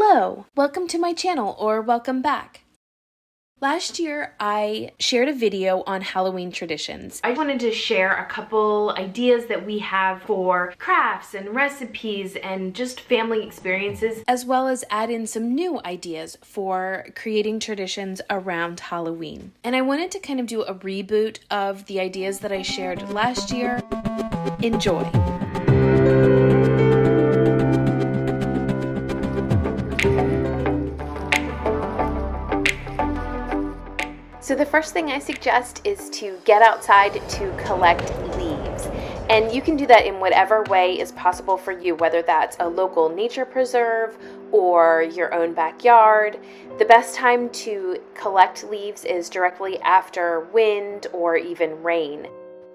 Hello, welcome to my channel or welcome back. Last year, I shared a video on Halloween traditions. I wanted to share a couple ideas that we have for crafts and recipes and just family experiences, as well as add in some new ideas for creating traditions around Halloween. And I wanted to kind of do a reboot of the ideas that I shared last year. Enjoy. So the first thing I suggest is to get outside to collect leaves. And you can do that in whatever way is possible for you, whether that's a local nature preserve or your own backyard. The best time to collect leaves is directly after wind or even rain.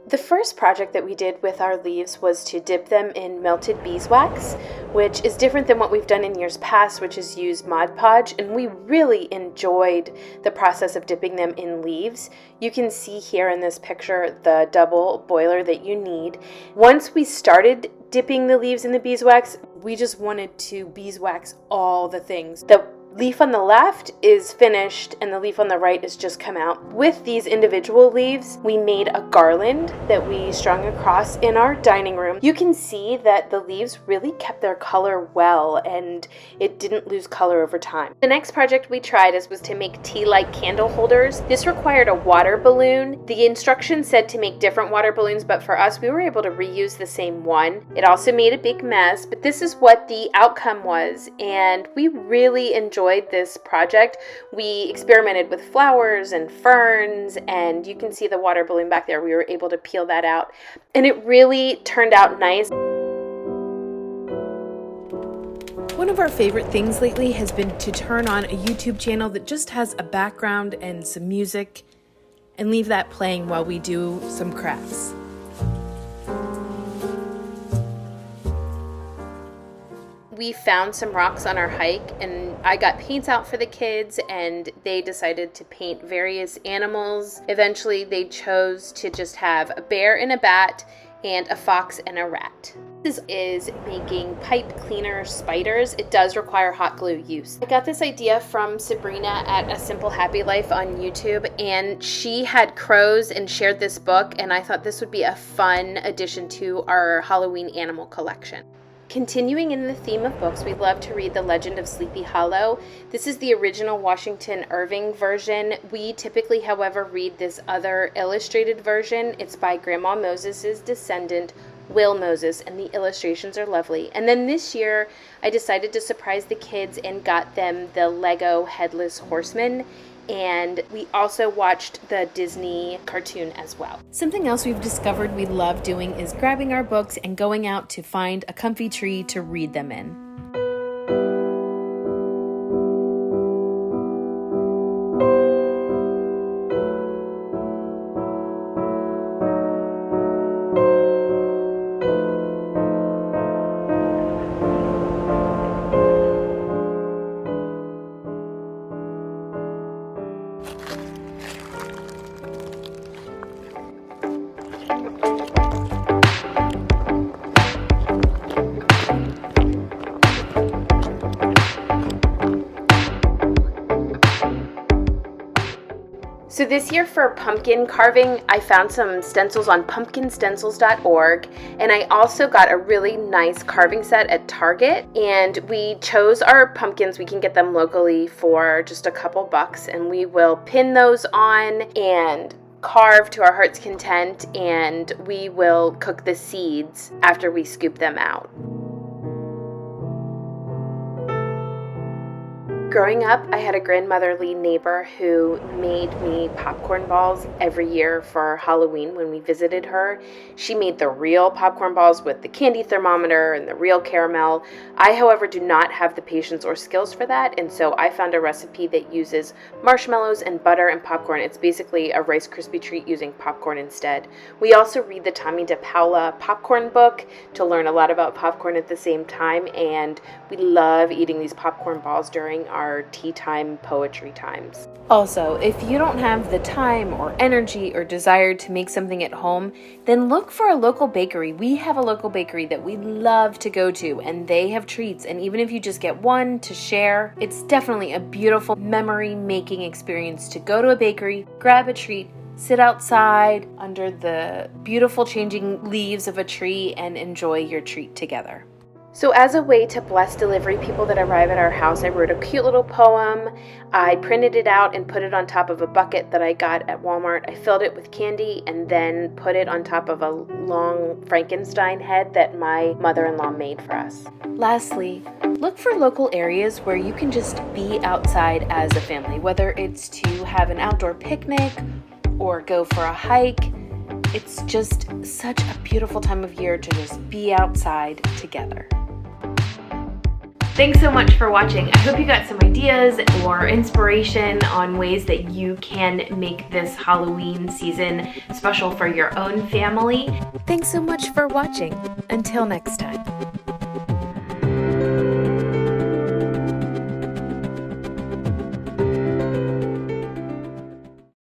The first project that we did with our leaves was to dip them in melted beeswax, which is different than what we've done in years past, which is use Mod Podge, and we really enjoyed the process of dipping them in leaves. You can see here in this picture the double boiler that you need. Once we started dipping the leaves in the beeswax, we just wanted to beeswax all the things. The leaf on the left is finished and the leaf on the right is just come out. With these individual leaves, we made a garland that we strung across in our dining room. You can see that the leaves really kept their color well and it didn't lose color over time. The next project we tried was to make tea light candle holders. This required a water balloon. The instructions said to make different water balloons, but for us, we were able to reuse the same one. It also made a big mess, but this is what the outcome was, and we really enjoyed this project. We experimented with flowers and ferns, and you can see the water balloon back there. We were able to peel that out, and it really turned out nice. One of our favorite things lately has been to turn on a YouTube channel that just has a background and some music and leave that playing while we do some crafts. We found some rocks on our hike and I got paints out for the kids and they decided to paint various animals. Eventually they chose to just have a bear and a bat and a fox and a rat. This is making pipe cleaner spiders. It does require hot glue use. I got this idea from Sabrina at A Simple Happy Life on YouTube, and she had crows and shared this book, and I thought this would be a fun addition to our Halloween animal collection. Continuing in the theme of books, we love to read The Legend of Sleepy Hollow. This is the original Washington Irving version. We typically, however, read this other illustrated version. It's by Grandma Moses' descendant, Will Moses, and the illustrations are lovely. And then this year, I decided to surprise the kids and got them the Lego Headless Horseman. And we also watched the Disney cartoon as well. Something else we've discovered we love doing is grabbing our books and going out to find a comfy tree to read them in. So this year for pumpkin carving, I found some stencils on pumpkinstencils.org, and I also got a really nice carving set at Target, and we chose our pumpkins. We can get them locally for just a couple bucks, and we will pin those on and carve to our heart's content, and we will cook the seeds after we scoop them out. Growing up, I had a grandmotherly neighbor who made me popcorn balls every year for Halloween when we visited her. She made the real popcorn balls with the candy thermometer and the real caramel. I, however, do not have the patience or skills for that, and so I found a recipe that uses marshmallows and butter and popcorn. It's basically a Rice Krispie treat using popcorn instead. We also read the Tommy DePaola popcorn book to learn a lot about popcorn at the same time, and we love eating these popcorn balls during our our tea time poetry times. Also, if you don't have the time or energy or desire to make something at home, then look for a local bakery. We have a local bakery that we love to go to, and they have treats. And even if you just get one to share, it's definitely a beautiful memory-making experience to go to a bakery, grab a treat, sit outside under the beautiful changing leaves of a tree, and enjoy your treat together. So as a way to bless delivery people that arrive at our house, I wrote a cute little poem. I printed it out and put it on top of a bucket that I got at Walmart. I filled it with candy and then put it on top of a long Frankenstein head that my mother-in-law made for us. Lastly, look for local areas where you can just be outside as a family, whether it's to have an outdoor picnic or go for a hike. It's just such a beautiful time of year to just be outside together. Thanks so much for watching. I hope you got some ideas or inspiration on ways that you can make this Halloween season special for your own family. Thanks so much for watching. Until next time.